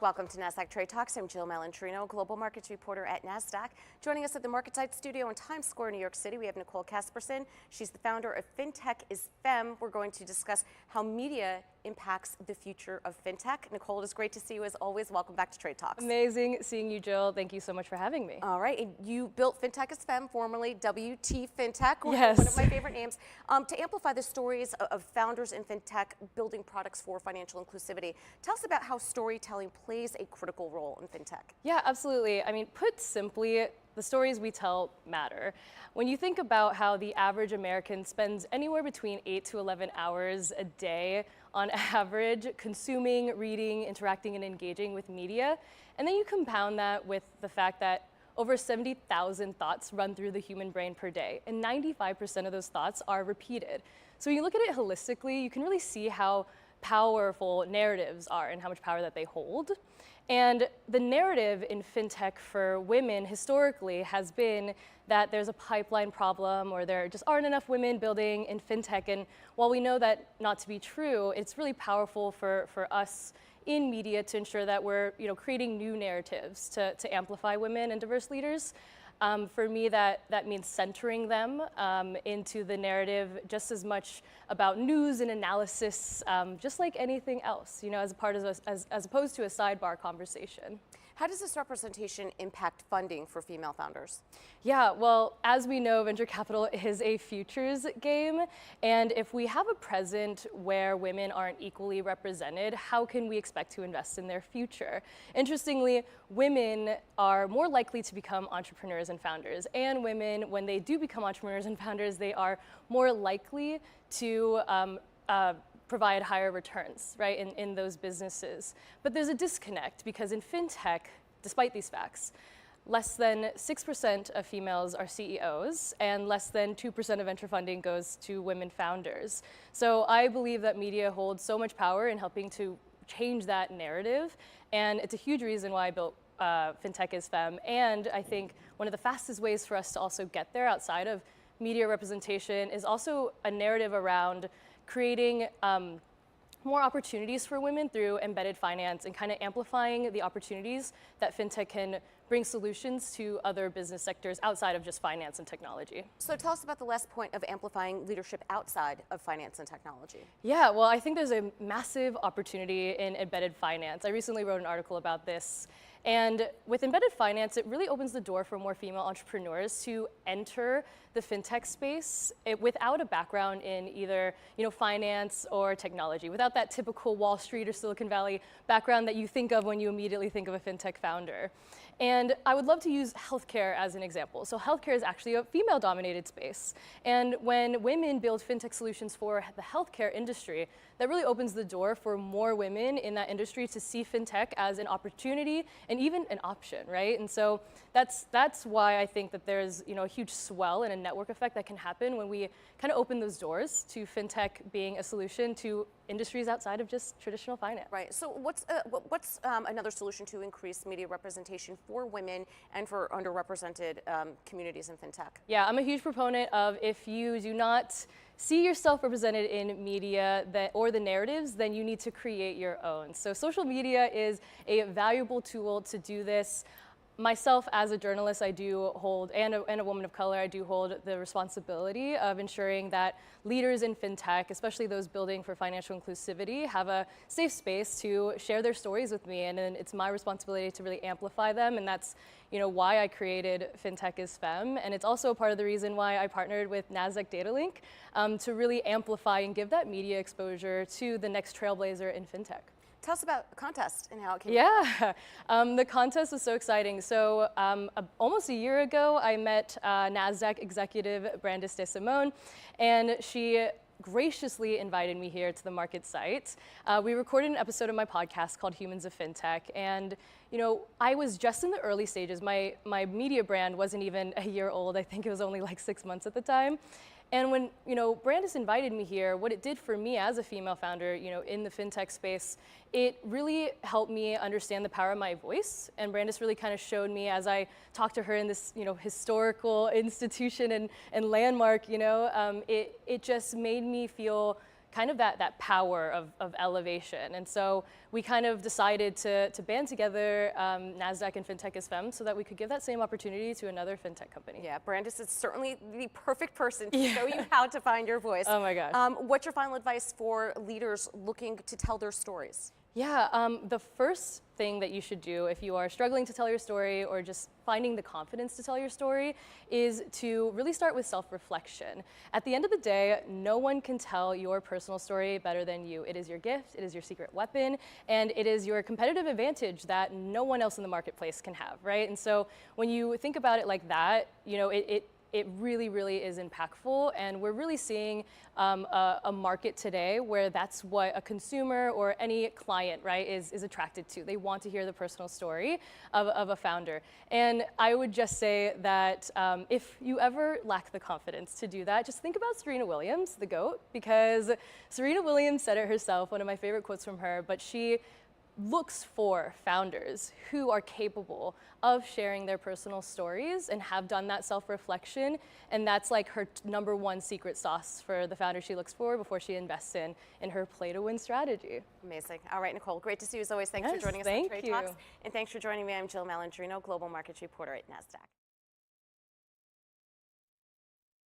Welcome to Nasdaq Trade Talks. I'm Jill Malandrino, global markets reporter at Nasdaq. Joining us at the MarketSite studio in Times Square, New York City, we have Nicole Casperson. She's the founder of Fintech is Femme. We're going to discuss how media impacts the future of fintech. Nicole, it is great to see you as always. Welcome back to Trade Talks. Amazing seeing you, Jill. Thank you so much for having me. All right, and you built Fintech is Femme, formerly WT Fintech, yes. one of my favorite names, to amplify the stories of founders in fintech building products for financial inclusivity. Tell us about how storytelling plays a critical role in fintech. Yeah, absolutely. I mean, put simply, the stories we tell matter. When you think about how the average American spends anywhere between 8 to 11 hours a day on average consuming, reading, interacting, and engaging with media, and then you compound that with the fact that over 70,000 thoughts run through the human brain per day, and 95% of those thoughts are repeated. So when you look at it holistically, you can really see how powerful narratives are and how much power that they hold. And the narrative in fintech for women historically has been that there's a pipeline problem or there just aren't enough women building in fintech. And while we know that not to be true, it's really powerful for us in media to ensure that we're creating new narratives to amplify women and diverse leaders. For me, that means centering them into the narrative just as much about news and analysis, just like anything else, as opposed to a sidebar conversation. How does this representation impact funding for female founders? Yeah, well, as we know, venture capital is a futures game. And if we have a present where women aren't equally represented, how can we expect to invest in their future? Interestingly, women are more likely to become entrepreneurs and founders. And women, when they do become entrepreneurs and founders, they are more likely to provide higher returns, right, in those businesses. But there's a disconnect because in fintech, despite these facts, less than 6% of females are CEOs and less than 2% of venture funding goes to women founders. So I believe that media holds so much power in helping to change that narrative. And it's a huge reason why I built Fintech is Femme. And I think one of the fastest ways for us to also get there outside of media representation is also a narrative around creating more opportunities for women through embedded finance and kind of amplifying the opportunities that fintech can bring solutions to other business sectors outside of just finance and technology. So tell us about the last point of amplifying leadership outside of finance and technology. Yeah, well, I think there's a massive opportunity in embedded finance. I recently wrote an article about this. And with embedded finance, it really opens the door for more female entrepreneurs to enter the fintech space without a background in either finance or technology, without that typical Wall Street or Silicon Valley background that you think of when you immediately think of a fintech founder. And I would love to use healthcare as an example. So healthcare is actually a female-dominated space. And when women build fintech solutions for the healthcare industry, that really opens the door for more women in that industry to see fintech as an opportunity and even an option, right? And so that's why I think that there's a huge swell and a network effect that can happen when we kind of open those doors to fintech being a solution to industries outside of just traditional finance. Right. So what's another solution to increase media representation for women and for underrepresented communities in fintech? Yeah, I'm a huge proponent of if you do not see yourself represented in media or the narratives, then you need to create your own. So social media is a valuable tool to do this. Myself, as a journalist, I do hold, and a woman of color, I do hold the responsibility of ensuring that leaders in fintech, especially those building for financial inclusivity, have a safe space to share their stories with me. And then it's my responsibility to really amplify them. And that's why I created Fintech is Femme. And it's also part of the reason why I partnered with Nasdaq Datalink to really amplify and give that media exposure to the next trailblazer in fintech. Tell us about the contest and how it came. Yeah, the contest was so exciting. So almost a year ago, I met Nasdaq executive Brandis DeSimone, and she graciously invited me here to the MarketSite. We recorded an episode of my podcast called Humans of Fintech, and I was just in the early stages. My media brand wasn't even a year old. I think it was only like 6 months at the time. And when Brandis invited me here, what it did for me as a female founder, in the fintech space, it really helped me understand the power of my voice. And Brandis really kind of showed me as I talked to her in this historical institution and landmark. It just made me feel kind of that power of elevation. And so we kind of decided to band together Nasdaq and Fintech is Femme so that we could give that same opportunity to another fintech company. Yeah, Brandis is certainly the perfect person to show you how to find your voice. Oh my gosh. What's your final advice for leaders looking to tell their stories? Yeah, the first thing that you should do if you are struggling to tell your story or just finding the confidence to tell your story is to really start with self-reflection. At the end of the day, no one can tell your personal story better than you. It is your gift, it is your secret weapon, and it is your competitive advantage that no one else in the marketplace can have, right? And so when you think about it like that, you know, it really, really is impactful, and we're really seeing a market today where that's what a consumer or any client, right, is attracted to. They want to hear the personal story of a founder. And I would just say that if you ever lack the confidence to do that, just think about Serena Williams, the GOAT, because Serena Williams said it herself, one of my favorite quotes from her, but she looks for founders who are capable of sharing their personal stories and have done that self-reflection. And that's like her number one secret sauce for the founder she looks for before she invests in her play to win strategy. Amazing. All right, Nicole, great to see you as always. Thanks for Yes, joining us on thank Trade you. Talks. And thanks for joining me. I'm Jill Malandrino, Global Markets Reporter at Nasdaq.